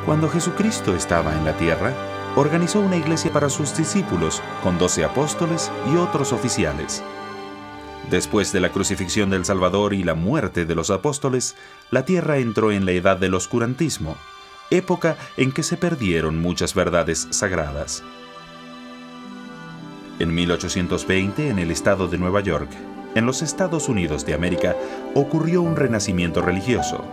Cuando Jesucristo estaba en la tierra, organizó una iglesia para sus discípulos, con 12 apóstoles y otros oficiales. Después de la crucifixión del Salvador y la muerte de los apóstoles, la tierra entró en la edad del oscurantismo, época en que se perdieron muchas verdades sagradas. En 1820, en el estado de Nueva York, en los Estados Unidos de América, ocurrió un renacimiento religioso.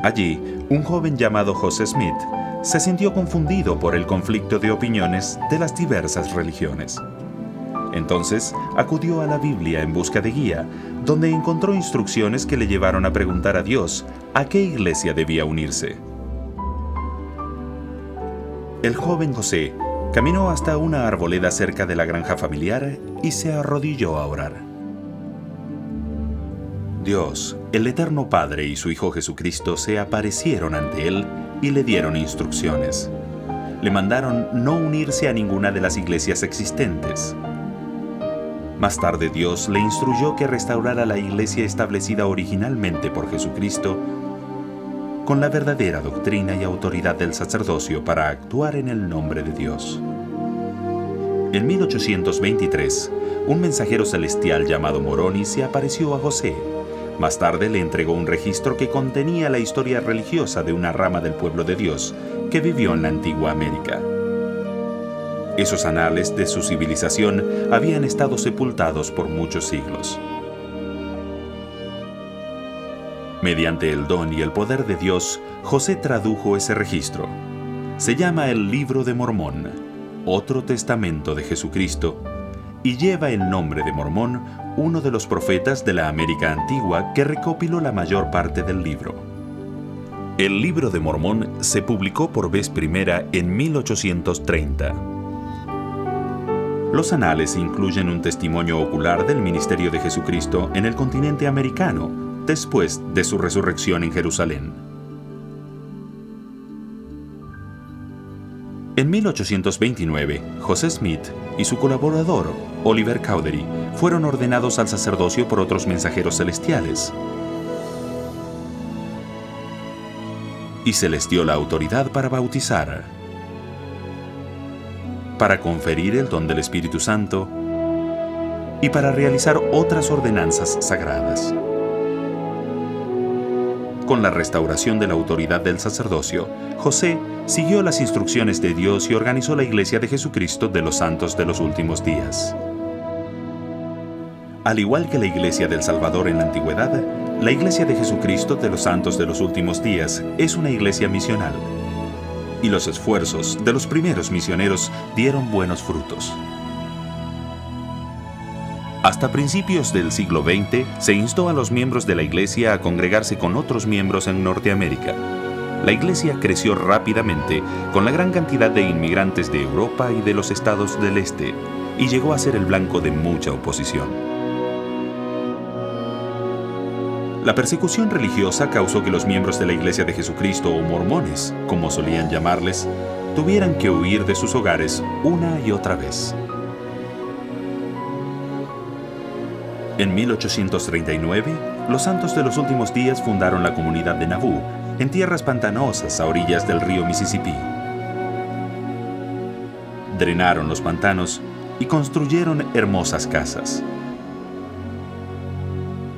Allí, un joven llamado José Smith se sintió confundido por el conflicto de opiniones de las diversas religiones. Entonces, acudió a la Biblia en busca de guía, donde encontró instrucciones que le llevaron a preguntar a Dios a qué iglesia debía unirse. El joven José caminó hasta una arboleda cerca de la granja familiar y se arrodilló a orar. Dios, el Eterno Padre y su Hijo Jesucristo se aparecieron ante él y le dieron instrucciones. Le mandaron no unirse a ninguna de las iglesias existentes. Más tarde Dios le instruyó que restaurara la iglesia establecida originalmente por Jesucristo con la verdadera doctrina y autoridad del sacerdocio para actuar en el nombre de Dios. En 1823, un mensajero celestial llamado Moroni se apareció a José. Más tarde le entregó un registro que contenía la historia religiosa de una rama del pueblo de Dios que vivió en la antigua América. Esos anales de su civilización habían estado sepultados por muchos siglos. Mediante el don y el poder de Dios, José tradujo ese registro. Se llama el Libro de Mormón, otro testamento de Jesucristo, y lleva el nombre de Mormón, uno de los profetas de la América antigua que recopiló la mayor parte del libro. El Libro de Mormón se publicó por vez primera en 1830. Los anales incluyen un testimonio ocular del ministerio de Jesucristo en el continente americano después de su resurrección en Jerusalén. En 1829, José Smith y su colaborador, Oliver Cowdery, fueron ordenados al sacerdocio por otros mensajeros celestiales, y se les dio la autoridad para bautizar, para conferir el don del Espíritu Santo y para realizar otras ordenanzas sagradas. Con la restauración de la autoridad del sacerdocio, José siguió las instrucciones de Dios y organizó la Iglesia de Jesucristo de los Santos de los Últimos Días. Al igual que la Iglesia del Salvador en la antigüedad, la Iglesia de Jesucristo de los Santos de los Últimos Días es una iglesia misional, y los esfuerzos de los primeros misioneros dieron buenos frutos. Hasta principios del siglo XX, se instó a los miembros de la Iglesia a congregarse con otros miembros en Norteamérica. La Iglesia creció rápidamente con la gran cantidad de inmigrantes de Europa y de los estados del este, y llegó a ser el blanco de mucha oposición. La persecución religiosa causó que los miembros de la Iglesia de Jesucristo, o mormones, como solían llamarles, tuvieran que huir de sus hogares una y otra vez. En 1839, los Santos de los Últimos Días fundaron la comunidad de Nauvoo, en tierras pantanosas a orillas del río Mississippi. Drenaron los pantanos y construyeron hermosas casas.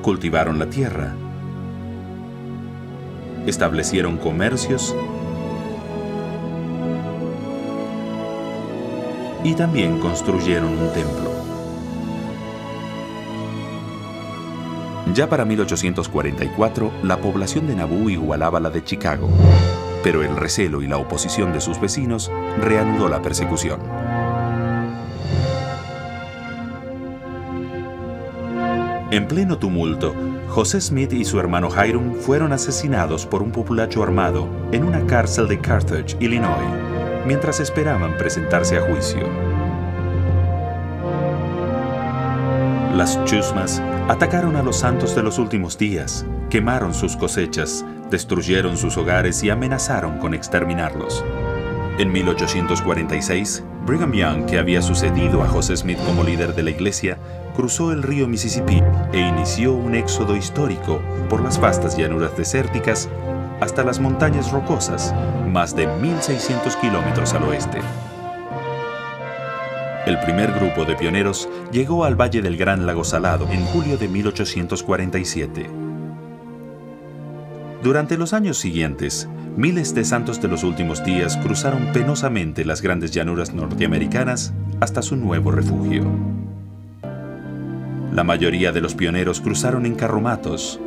Cultivaron la tierra. Establecieron comercios y también construyeron un templo. Ya para 1844, la población de Nauvoo igualaba la de Chicago, pero el recelo y la oposición de sus vecinos reanudó la persecución. En pleno tumulto, José Smith y su hermano Hiram fueron asesinados por un populacho armado en una cárcel de Carthage, Illinois, mientras esperaban presentarse a juicio. Las chusmas atacaron a los santos de los últimos días, quemaron sus cosechas, destruyeron sus hogares y amenazaron con exterminarlos. En 1846, Brigham Young, que había sucedido a José Smith como líder de la iglesia, cruzó el río Mississippi e inició un éxodo histórico por las vastas llanuras desérticas hasta las montañas rocosas, más de 1.600 kilómetros al oeste. El primer grupo de pioneros llegó al Valle del Gran Lago Salado en julio de 1847. Durante los años siguientes, miles de santos de los últimos días cruzaron penosamente las grandes llanuras norteamericanas hasta su nuevo refugio. La mayoría de los pioneros cruzaron en carromatos,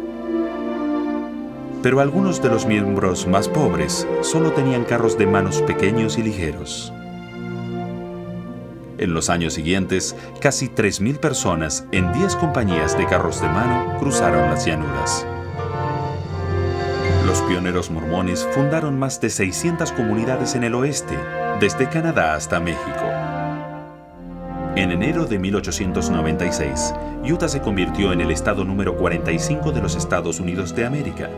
pero algunos de los miembros más pobres solo tenían carros de manos pequeños y ligeros. En los años siguientes, casi 3.000 personas en 10 compañías de carros de mano cruzaron las llanuras. Los pioneros mormones fundaron más de 600 comunidades en el oeste, desde Canadá hasta México. En enero de 1896, Utah se convirtió en el estado número 45 de los Estados Unidos de América.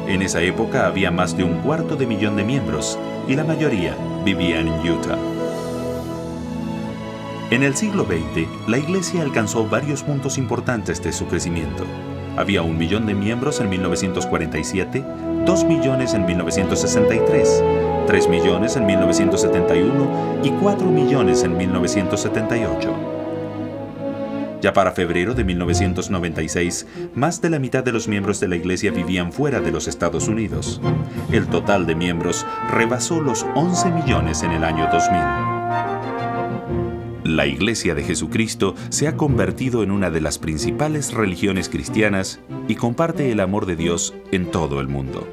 En esa época había más de 250.000 de miembros y la mayoría vivían en Utah. En el siglo XX, la iglesia alcanzó varios puntos importantes de su crecimiento. Había 1 millón de miembros en 1947, 2 millones en 1963, 3 millones en 1971 y 4 millones en 1978. Ya para febrero de 1996, más de la mitad de los miembros de la iglesia vivían fuera de los Estados Unidos. El total de miembros rebasó los 11 millones en el año 2000. La Iglesia de Jesucristo se ha convertido en una de las principales religiones cristianas y comparte el amor de Dios en todo el mundo.